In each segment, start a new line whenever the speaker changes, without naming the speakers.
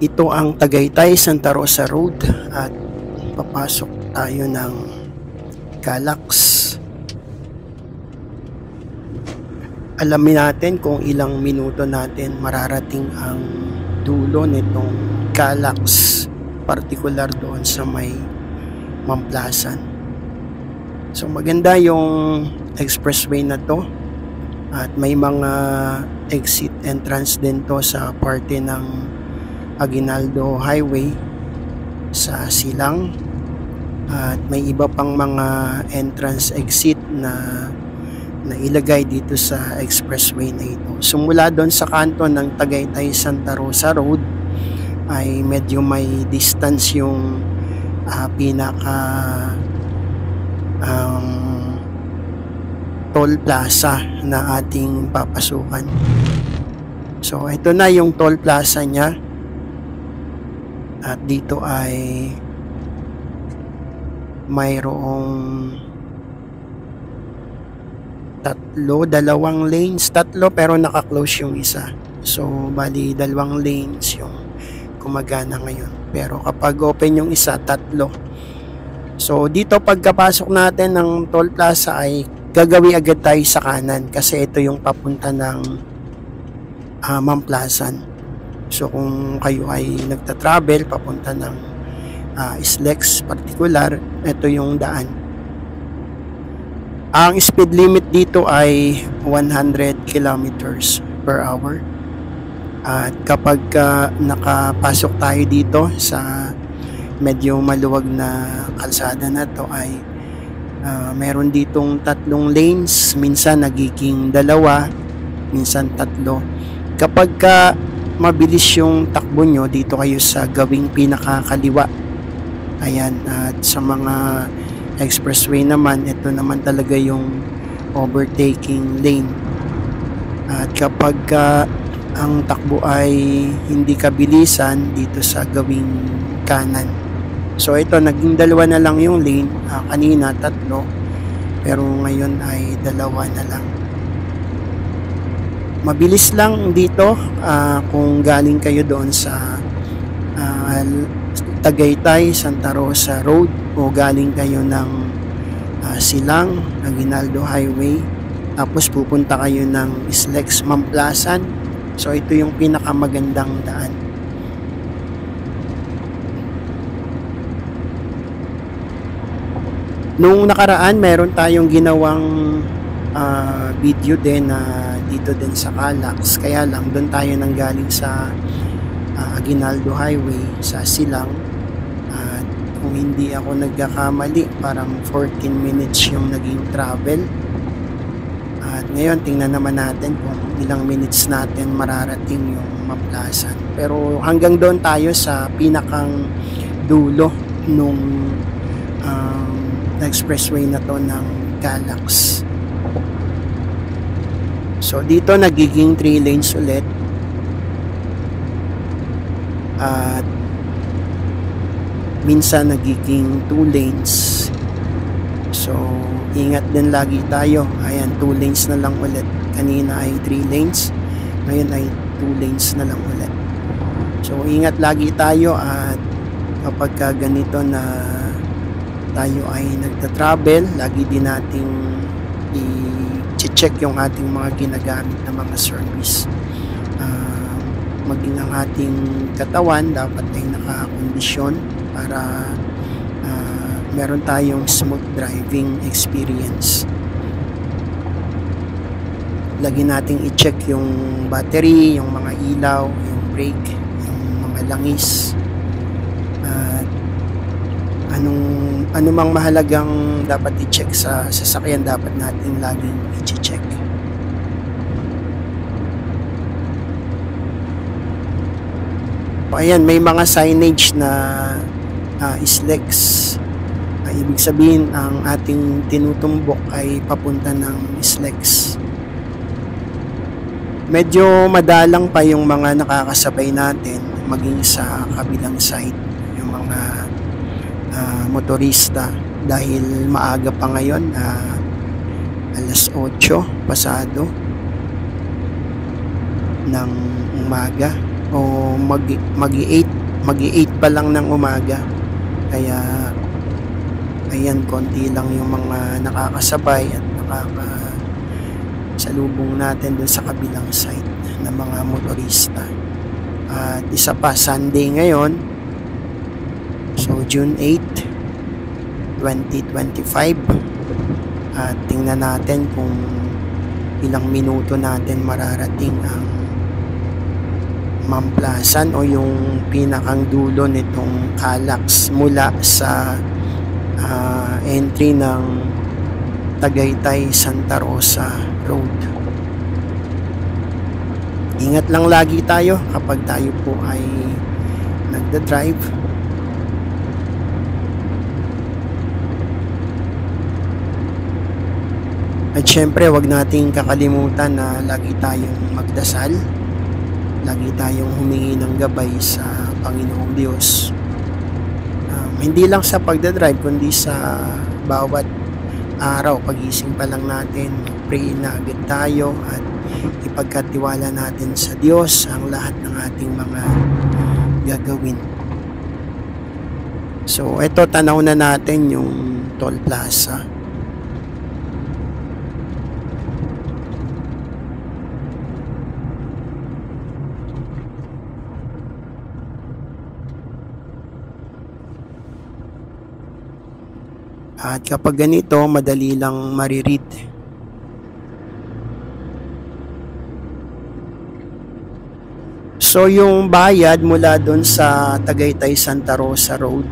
Ito ang Tagaytay Santa Rosa Road at papasok tayo ng Calax. Alamin natin kung ilang minuto natin mararating ang dulo nitong Calax, partikular doon sa may Mamplasan. So maganda yung expressway na to at may mga exit entrance din to sa parte ng Aguinaldo Highway sa Silang at may iba pang mga entrance exit na ilagay dito sa expressway na ito. Simula doon sa kanto ng Tagaytay Santa Rosa Road ay medyo may distance yung pinaka toll plaza na ating papasukan. So ito na yung toll plaza niya. At dito ay mayroong dalawang lanes, pero naka-close yung isa. So bali dalawang lanes yung gumagana ngayon. Pero kapag open yung isa, tatlo. So dito pagkapasok natin ng toll plaza ay gagawin agad tayo sa kanan kasi ito yung papunta ng Mamplasan. So kung kayo ay nagta-travel papunta ng Islex partikular, ito yung daan. Ang speed limit dito ay 100 kilometers per hour. At kapag nakapasok tayo dito sa medyo maluwag na kalsada na to ay meron ditong tatlong lanes, minsan nagiging dalawa, minsan tatlo. Kapag mabilis yung takbo nyo, dito kayo sa gawing pinakakaliwa. Ayan, at sa mga expressway naman, ito naman talaga yung overtaking lane. At kapag ang takbo ay hindi kabilisan, dito sa gawing kanan. So ito, naging dalawa na lang yung lane. Kanina tatlo, pero ngayon ay dalawa na lang. Mabilis lang dito kung galing kayo doon sa Tagaytay Santa Rosa Road o galing kayo ng Silang, Aguinaldo Highway, tapos pupunta kayo ng Islex Mamplasan. So ito yung pinakamagandang daan. Nung nakaraan meron tayong ginawang video din na dito din sa Calax, kaya lang doon tayo nanggaling sa Aguinaldo Highway sa Silang at kung hindi ako nagkakamali parang 14 minutes yung naging travel. At ngayon tingnan naman natin kung ilang minutes natin mararating yung Mamplasan, pero hanggang doon tayo sa pinakang dulo nung expressway na to ng Calax. So dito nagiging 3 lanes ulit at minsan nagiging 2 lanes. So ingat din lagi tayo. Ayan, 2 lanes na lang ulit. Kanina ay 3 lanes, ngayon ay 2 lanes na lang ulit. So ingat lagi tayo at kapag ganito na tayo ay nagta-travel, lagi din nating i-check yung ating mga ginagamit na mga service. Maging ang ating katawan dapat ay nakakondisyon para meron tayong smooth driving experience. Lagi nating i-check yung battery, yung mga ilaw, yung brake, yung mga langis. Anumang mahalagang dapat i-check sa sasakyan, dapat natin laging i-check. Ayan, may mga signage na Islex. Ibig sabihin ang ating tinutumbok ay papunta ng Islex. Medyo madalang pa yung mga nakakasabay natin maging sa kabilang side, yung mga motorista, dahil maaga pa ngayon, alas 8 pasado ng umaga. o mag-8 pa lang ng umaga. Kaya ayan, konti lang yung mga nakakasabay at salubong natin dun sa kabilang side ng mga motorista. At isa pa, Sunday ngayon, so June 8, 2025. At tingnan natin kung ilang minuto natin mararating ang Mamplasan o yung pinakang dulo nitong Calax mula sa entry ng Tagaytay Santa Rosa Road. Ingat lang lagi tayo kapag tayo po ay nagda-drive. At syempre, wag nating kakalimutan na lagi tayong magdasal. Lagi tayong humingi ng gabay sa Panginoong Diyos. Hindi lang sa pagdadrive, kundi sa bawat araw, pagising pa lang natin, pray na agad tayo at ipagkatiwala natin sa Diyos ang lahat ng ating mga gagawin. So, ito, tanaw na natin yung Toll Plaza. At kapag ganito, madali lang mariread. So yung bayad mula doon sa Tagaytay Santa Rosa Road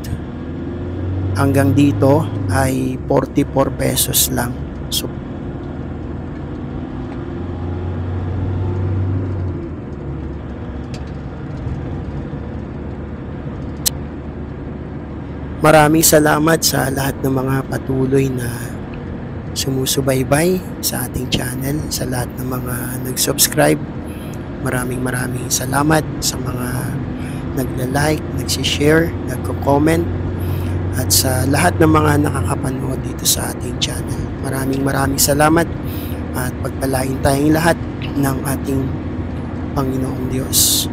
hanggang dito ay 44 pesos lang. So maraming salamat sa lahat ng mga patuloy na sumusubaybay sa ating channel, sa lahat ng mga nag-subscribe. Maraming salamat sa mga nagla-like, nagsi-share, nagko-comment, at sa lahat ng mga nakakapanood dito sa ating channel. Maraming salamat at pagpalain tayong lahat ng ating Panginoong Diyos.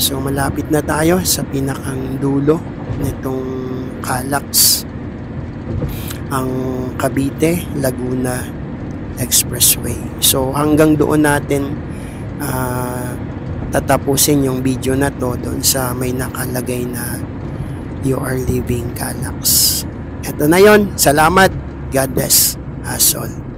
So malapit na tayo sa pinakang dulo nitong Calax, ang Cavite Laguna Expressway. So hanggang doon natin tatapusin yung video na to, doon sa may nakalagay na "You are leaving Calax". Ito na yon. Salamat. God bless us all.